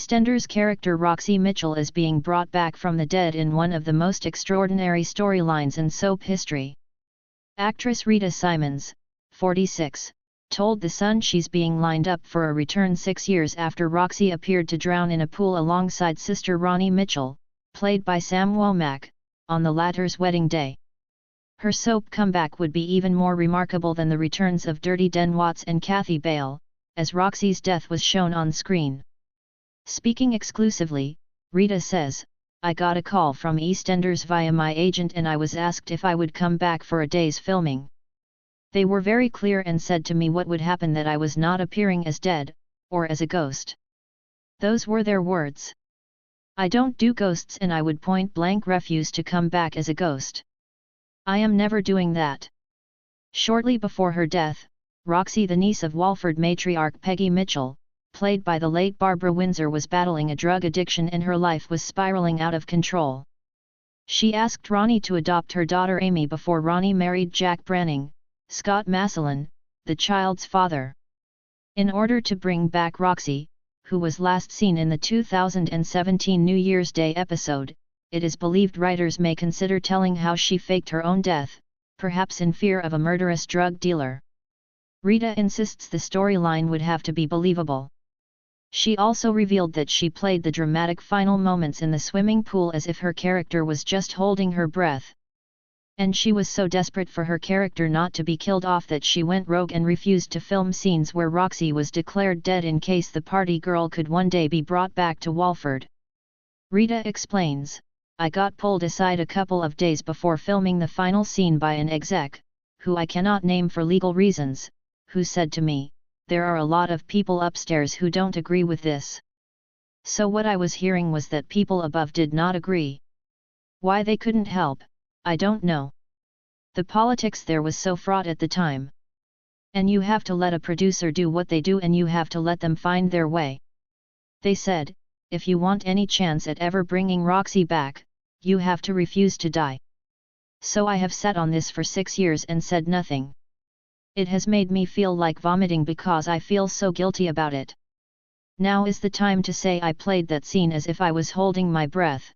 EastEnders character Roxy Mitchell is being brought back from the dead in one of the most extraordinary storylines in soap history. Actress Rita Simons, 46, told The Sun she's being lined up for a return 6 years after Roxy appeared to drown in a pool alongside sister Ronnie Mitchell, played by Sam Womack, on the latter's wedding day. Her soap comeback would be even more remarkable than the returns of Dirty Den Watts and Kathy Bale, as Roxy's death was shown on screen. Speaking exclusively, Rita says, "I got a call from EastEnders via my agent and I was asked if I would come back for a day's filming. They were very clear and said to me what would happen, that I was not appearing as dead, or as a ghost. Those were their words. I don't do ghosts and I would point blank refuse to come back as a ghost. I am never doing that." Shortly before her death, Roxy, the niece of Walford matriarch Peggy Mitchell, played by the late Barbara Windsor, was battling a drug addiction and her life was spiraling out of control. She asked Ronnie to adopt her daughter Amy before Ronnie married Jack Branning, Scott Massillon, the child's father. In order to bring back Roxy, who was last seen in the 2017 New Year's Day episode, it is believed writers may consider telling how she faked her own death, perhaps in fear of a murderous drug dealer. Rita insists the storyline would have to be believable. She also revealed that she played the dramatic final moments in the swimming pool as if her character was just holding her breath. And she was so desperate for her character not to be killed off that she went rogue and refused to film scenes where Roxy was declared dead in case the party girl could one day be brought back to Walford. Rita explains, "I got pulled aside a couple of days before filming the final scene by an exec, who I cannot name for legal reasons, who said to me, 'There are a lot of people upstairs who don't agree with this.' So what I was hearing was that people above did not agree. Why they couldn't help, I don't know. The politics there was so fraught at the time. And you have to let a producer do what they do and you have to let them find their way. They said, if you want any chance at ever bringing Roxy back, you have to refuse to die. So I have sat on this for 6 years and said nothing. It has made me feel like vomiting because I feel so guilty about it. Now is the time to say I played that scene as if I was holding my breath.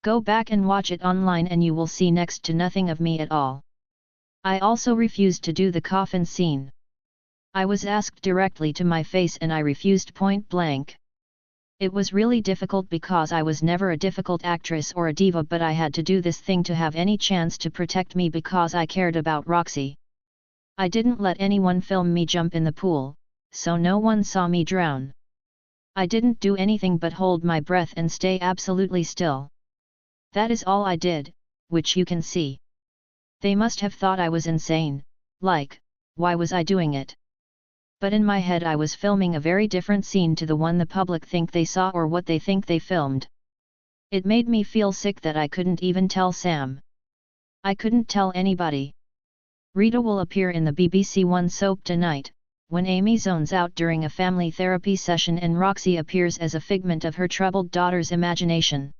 Go back and watch it online and you will see next to nothing of me at all. I also refused to do the coffin scene. I was asked directly to my face and I refused point blank. It was really difficult because I was never a difficult actress or a diva, but I had to do this thing to have any chance to protect me because I cared about Roxy. I didn't let anyone film me jump in the pool, so no one saw me drown. I didn't do anything but hold my breath and stay absolutely still. That is all I did, which you can see. They must have thought I was insane, like, why was I doing it? But in my head I was filming a very different scene to the one the public think they saw or what they think they filmed. It made me feel sick that I couldn't even tell Sam. I couldn't tell anybody." Rita will appear in the BBC One soap tonight, when Amy zones out during a family therapy session and Roxy appears as a figment of her troubled daughter's imagination.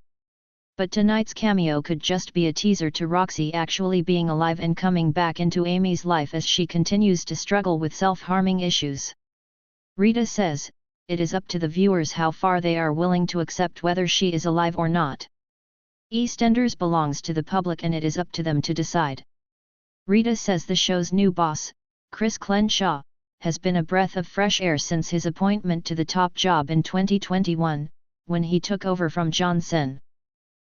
But tonight's cameo could just be a teaser to Roxy actually being alive and coming back into Amy's life as she continues to struggle with self-harming issues. Rita says, "It is up to the viewers how far they are willing to accept whether she is alive or not. EastEnders belongs to the public and it is up to them to decide." Rita says the show's new boss, Chris Crenshaw, has been a breath of fresh air since his appointment to the top job in 2021, when he took over from John Sen.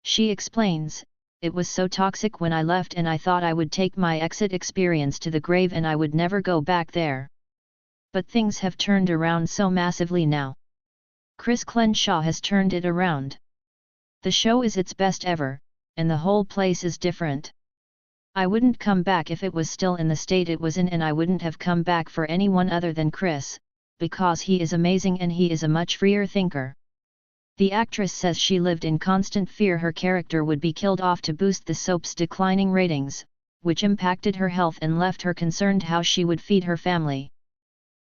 She explains, "It was so toxic when I left and I thought I would take my exit experience to the grave and I would never go back there. But things have turned around so massively now. Chris Crenshaw has turned it around. The show is its best ever, and the whole place is different. I wouldn't come back if it was still in the state it was in, and I wouldn't have come back for anyone other than Chris, because he is amazing and he is a much freer thinker." The actress says she lived in constant fear her character would be killed off to boost the soap's declining ratings, which impacted her health and left her concerned how she would feed her family.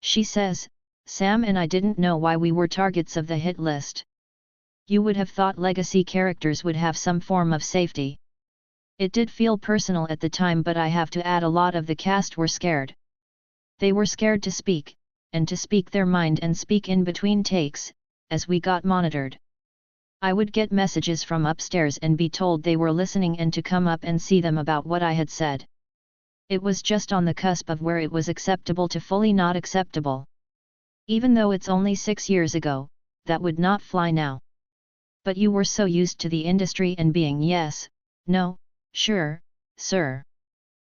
She says, "Sam and I didn't know why we were targets of the hit list. You would have thought legacy characters would have some form of safety. It did feel personal at the time, but I have to add a lot of the cast were scared. They were scared to speak, and to speak their mind and speak in between takes, as we got monitored. I would get messages from upstairs and be told they were listening and to come up and see them about what I had said. It was just on the cusp of where it was acceptable to fully not acceptable. Even though it's only 6 years ago, that would not fly now. But you were so used to the industry and being yes, no, sure, sir.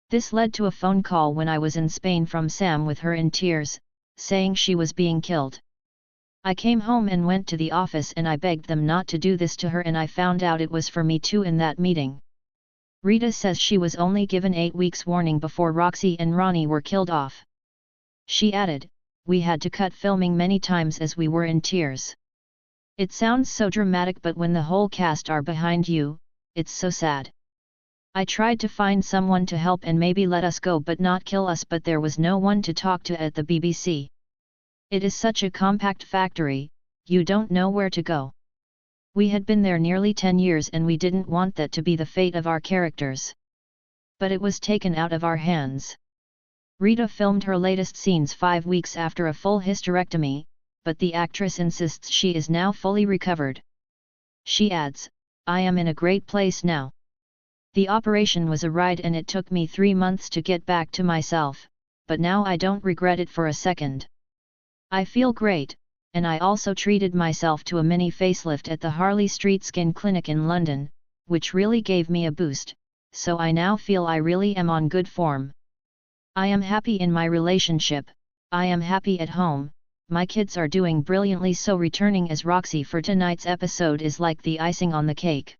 This led to a phone call when I was in Spain from Sam with her in tears, saying she was being killed. I came home and went to the office and I begged them not to do this to her, and I found out it was for me too in that meeting. Rita says she was only given 8 weeks warning before Roxy and Ronnie were killed off. She added, "We had to cut filming many times as we were in tears. It sounds so dramatic, but when the whole cast are behind you, it's so sad. I tried to find someone to help and maybe let us go but not kill us, but there was no one to talk to at the BBC. It is such a compact factory, you don't know where to go. We had been there nearly 10 years and we didn't want that to be the fate of our characters. But it was taken out of our hands." Rita filmed her latest scenes 5 weeks after a full hysterectomy, but the actress insists she is now fully recovered. She adds, "I am in a great place now. The operation was a ride and it took me 3 months to get back to myself, but now I don't regret it for a second. I feel great, and I also treated myself to a mini facelift at the Harley Street Skin Clinic in London, which really gave me a boost, so I now feel I really am on good form. I am happy in my relationship, I am happy at home, my kids are doing brilliantly, so returning as Roxy for tonight's episode is like the icing on the cake."